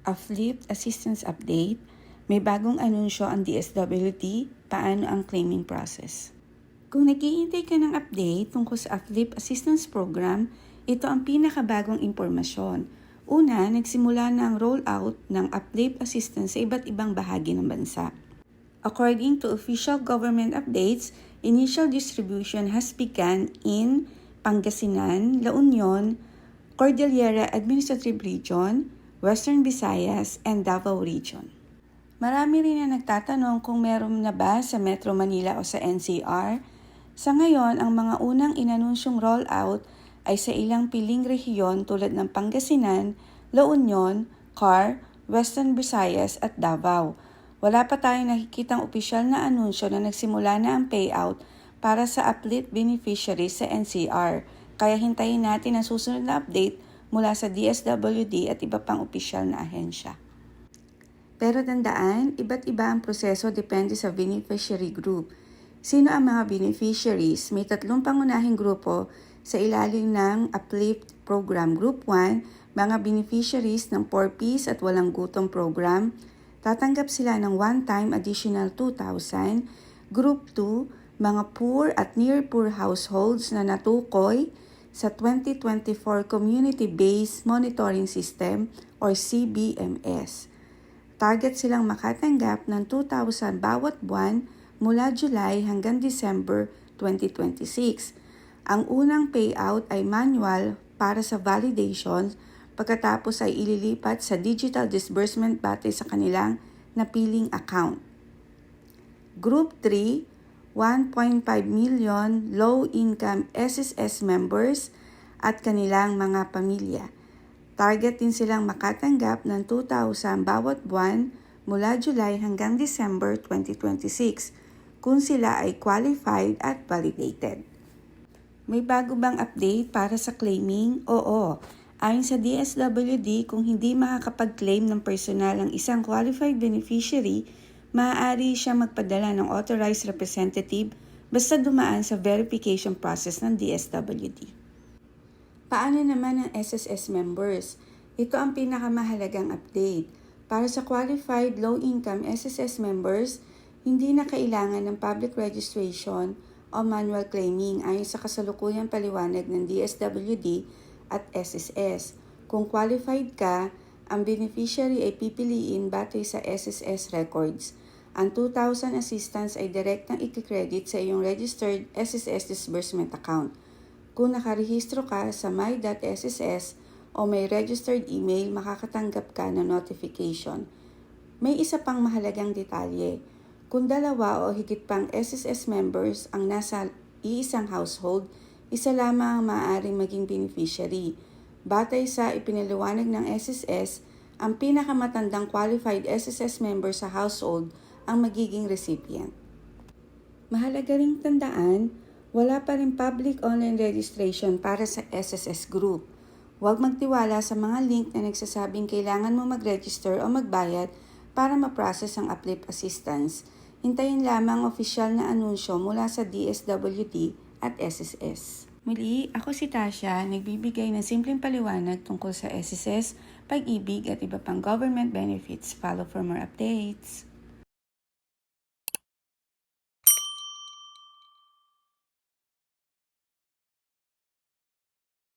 Uplift Assistance Update, may bagong anunsyo ang DSWD, paano ang claiming process. Kung naghihintay ka ng update tungkol sa Uplift Assistance Program, ito ang pinakabagong impormasyon. Una, nagsimula na ang rollout ng Uplift Assistance sa iba't ibang bahagi ng bansa. According to official government updates, initial distribution has begun in Pangasinan, La Union, Cordillera Administrative Region, Western Visayas, and Davao Region. Marami rin na nagtatanong kung meron na ba sa Metro Manila o sa NCR. Sa ngayon, ang mga unang inanunsyong rollout ay sa ilang piling rehiyon tulad ng Pangasinan, La Union, CAR, Western Visayas at Davao. Wala pa tayong nakikitang opisyal na anunsyo na nagsimula na ang payout para sa Uplift beneficiaries sa NCR. Kaya hintayin natin ang susunod na update mula sa DSWD at iba pang opisyal na ahensya. Pero tandaan, iba't iba ang proseso depende sa beneficiary group. Sino ang mga beneficiaries? May 3 pangunahing grupo sa ilalim ng Uplift Program. Group 1, mga beneficiaries ng 4Ps at walang gutom program. Tatanggap sila ng one-time additional 2,000. Group 2, mga poor at near poor households na natukoy sa 2024 Community-Based Monitoring System or CBMS. Target silang makatanggap ng 2,000 bawat buwan mula July hanggang December 2026. Ang unang payout ay manual para sa validation, pagkatapos ay ililipat sa digital disbursement batay sa kanilang napiling account. Group 3, 1.5 million low-income SSS members at kanilang mga pamilya. Target din silang makatanggap ng 2,000 bawat buwan mula July hanggang December 2026 kung sila ay qualified at validated. May bago bang update para sa claiming? Oo. Ayon sa DSWD, kung hindi makakapag-claim ng personal ang isang qualified beneficiary, maaari siya magpadala ng authorized representative basta dumaan sa verification process ng DSWD. Paano naman ang SSS members? Ito ang pinakamahalagang update. Para sa qualified low-income SSS members, hindi na kailangan ng public registration o manual claiming ayon sa kasalukuyang paliwanag ng DSWD at SSS. Kung qualified ka, ang beneficiary ay pipiliin batay sa SSS records. Ang 2,000 assistance ay direktang i-credit sa iyong registered SSS disbursement account. Kung nakarehistro ka sa my.sss o may registered email, makakatanggap ka ng notification. May isa pang mahalagang detalye. Kung 2 o higit pang SSS members ang nasa iisang household, isa lamang ang maaaring maging beneficiary. Batay sa ipinaliwanag ng SSS, ang pinakamatandang qualified SSS member sa household ang magiging recipient. Mahalaga ring tandaan, wala pa rin public online registration para sa SSS group. Huwag magtiwala sa mga link na nagsasabing kailangan mo mag-register o magbayad para ma-process ang Uplift Assistance. Hintayin lamang opisyal na anunsyo mula sa DSWD at SSS. Muli, ako si Tasha, nagbibigay ng simpleng paliwanag tungkol sa SSS, pag-ibig at iba pang government benefits. Follow for more updates.